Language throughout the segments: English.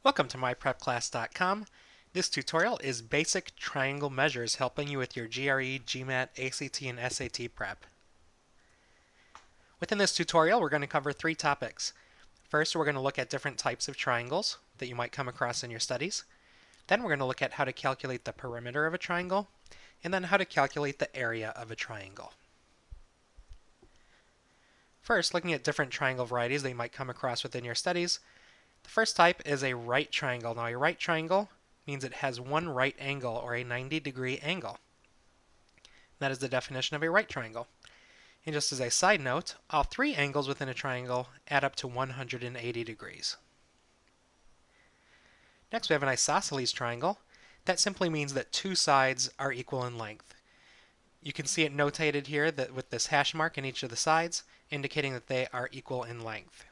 Welcome to myprepclass.com. This tutorial is basic triangle measures helping you with your GRE, GMAT, ACT, and SAT prep. Within this tutorial, we're going to cover three topics. First, we're going to look at different types of triangles that you might come across in your studies. Then we're going to look at how to calculate the perimeter of a triangle, and then how to calculate the area of a triangle. First, looking at different triangle varieties that you might come across within your studies. The first type is a right triangle. Now, a right triangle means it has one right angle, or a 90-degree angle. That is the definition of a right triangle. And just as a side note, all three angles within a triangle add up to 180 degrees. Next, we have an isosceles triangle. That simply means that two sides are equal in length. You can see it notated here that with this hash mark in each of the sides, indicating that they are equal in length.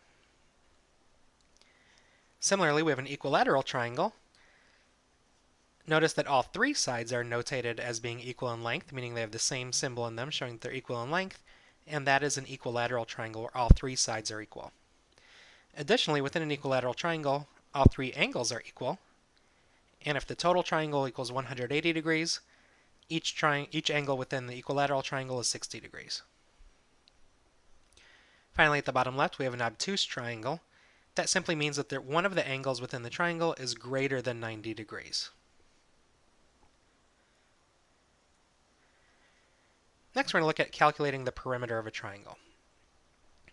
Similarly, we have an equilateral triangle. Notice that all three sides are notated as being equal in length, meaning they have the same symbol in them showing that they're equal in length, and that is an equilateral triangle where all three sides are equal. Additionally, within an equilateral triangle, all three angles are equal, and if the total triangle equals 180 degrees, each angle within the equilateral triangle is 60 degrees. Finally, at the bottom left, we have an obtuse triangle. That simply means that one of the angles within the triangle is greater than 90 degrees. Next, we're going to look at calculating the perimeter of a triangle.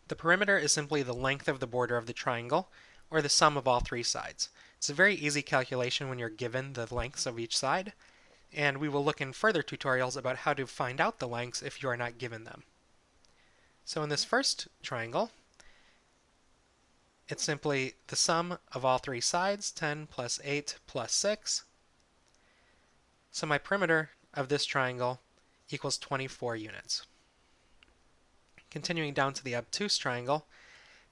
The perimeter is simply the length of the border of the triangle, or the sum of all three sides. It's a very easy calculation when you're given the lengths of each side, and we will look in further tutorials about how to find out the lengths if you are not given them. So in this first triangle, it's simply the sum of all three sides, 10 plus 8 plus 6. So my perimeter of this triangle equals 24 units. Continuing down to the obtuse triangle,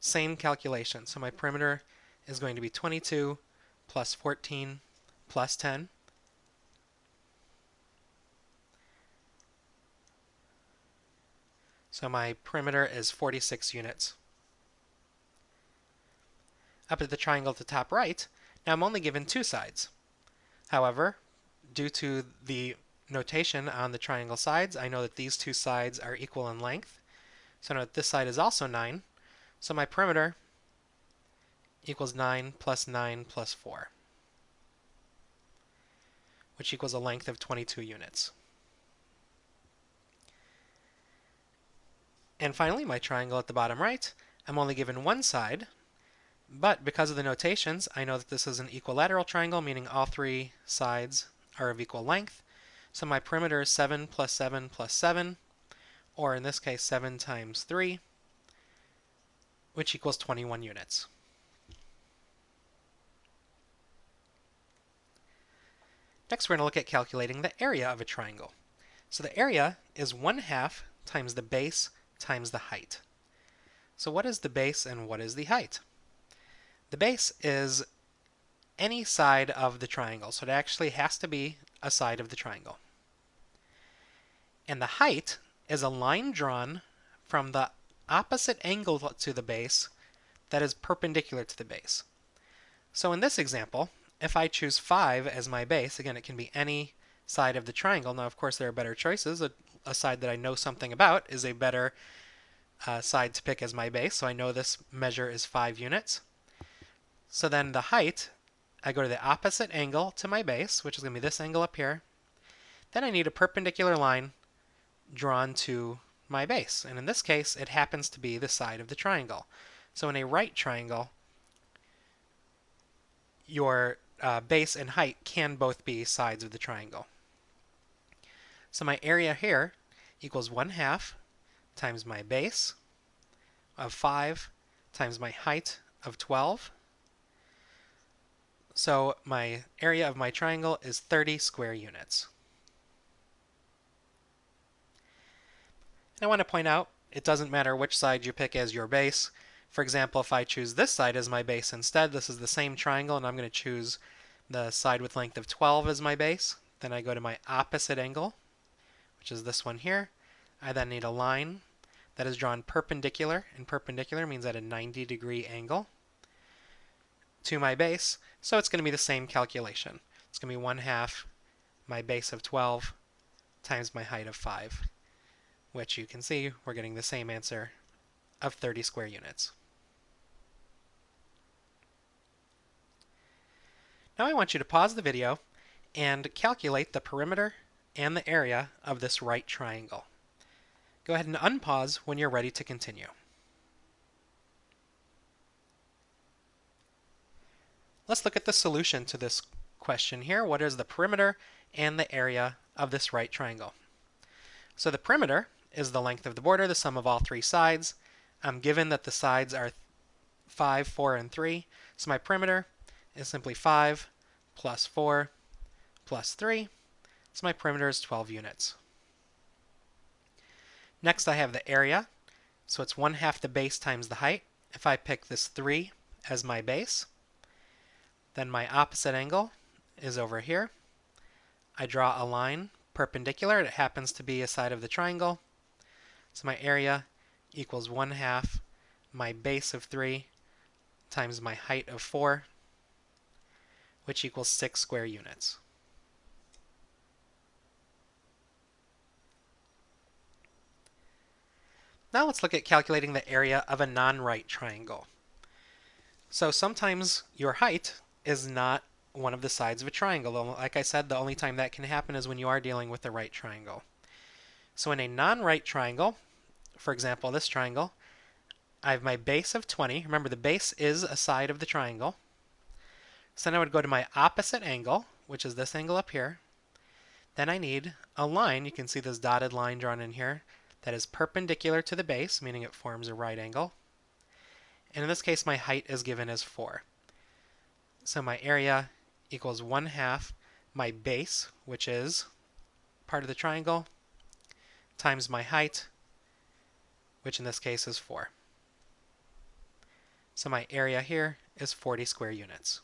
same calculation. So my perimeter is going to be 22 plus 14 plus 10. So my perimeter is 46 units. Up at the triangle at the top right, now I'm only given two sides. However, due to the notation on the triangle sides, I know that these two sides are equal in length. So note this side is also 9. So my perimeter equals 9 plus 9 plus 4, which equals a length of 22 units. And finally, my triangle at the bottom right, I'm only given one side, but because of the notations, I know that this is an equilateral triangle, meaning all three sides are of equal length. So my perimeter is 7 plus 7 plus 7, or in this case 7 times 3, which equals 21 units. Next, we're going to look at calculating the area of a triangle. So the area is 1/2 times the base times the height. So what is the base and what is the height? The base is any side of the triangle, so it actually has to be a side of the triangle. And the height is a line drawn from the opposite angle to the base that is perpendicular to the base. So in this example, if I choose 5 as my base, again, it can be any side of the triangle. Now, of course, there are better choices. A side that I know something about is a better side to pick as my base, so I know this measure is 5 units. So then the height, I go to the opposite angle to my base, which is going to be this angle up here. Then I need a perpendicular line drawn to my base. And in this case, it happens to be the side of the triangle. So in a right triangle, your base and height can both be sides of the triangle. So my area here equals 1/2 times my base of 5 times my height of 12. So my area of my triangle is 30 square units. And I want to point out, it doesn't matter which side you pick as your base. For example, if I choose this side as my base instead, this is the same triangle, and I'm going to choose the side with length of 12 as my base. Then I go to my opposite angle, which is this one here. I then need a line that is drawn perpendicular, and perpendicular means at a 90-degree angle. to my base, so it's going to be the same calculation. It's going to be 1/2 my base of 12 times my height of 5, which you can see we're getting the same answer of 30 square units. Now I want you to pause the video and calculate the perimeter and the area of this right triangle. Go ahead and unpause when you're ready to continue. Let's look at the solution to this question here. What is the perimeter and the area of this right triangle? So the perimeter is the length of the border, the sum of all three sides. I'm given that the sides are 5, 4, and 3. So my perimeter is simply 5 plus 4 plus 3. So my perimeter is 12 units. Next I have the area. So it's 1/2 the base times the height. If I pick this 3 as my base, then my opposite angle is over here. I draw a line perpendicular. It happens to be a side of the triangle. So my area equals 1/2 my base of 3 times my height of 4, which equals 6 square units. Now let's look at calculating the area of a non-right triangle. So sometimes your height is not one of the sides of a triangle. Like I said, the only time that can happen is when you are dealing with a right triangle. So in a non-right triangle, for example, this triangle, I have my base of 20. Remember, the base is a side of the triangle. So then I would go to my opposite angle, which is this angle up here. Then I need a line. You can see this dotted line drawn in here that is perpendicular to the base, meaning it forms a right angle. And in this case, my height is given as 4. So my area equals 1/2 my base, which is part of the triangle, times my height, which in this case is 4. So my area here is 40 square units.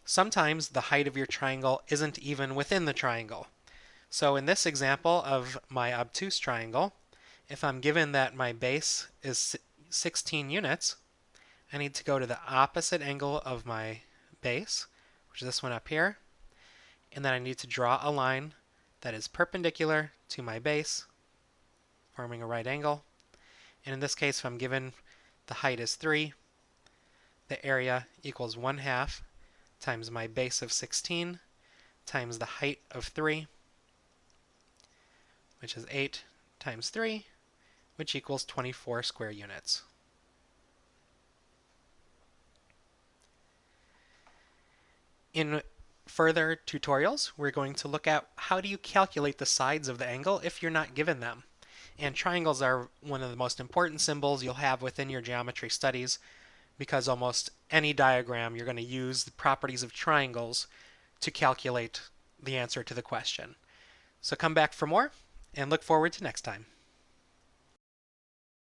Sometimes the height of your triangle isn't even within the triangle. So in this example of my obtuse triangle, if I'm given that my base is 16 units, I need to go to the opposite angle of my base, which is this one up here, and then I need to draw a line that is perpendicular to my base, forming a right angle. And in this case, if I'm given the height is 3, the area equals 1/2 times my base of 16 times the height of 3, which is 8 times 3, which equals 24 square units. In further tutorials, we're going to look at how do you calculate the sides of the angle if you're not given them. And triangles are one of the most important symbols you'll have within your geometry studies, because almost any diagram you're going to use the properties of triangles to calculate the answer to the question. So come back for more, and look forward to next time.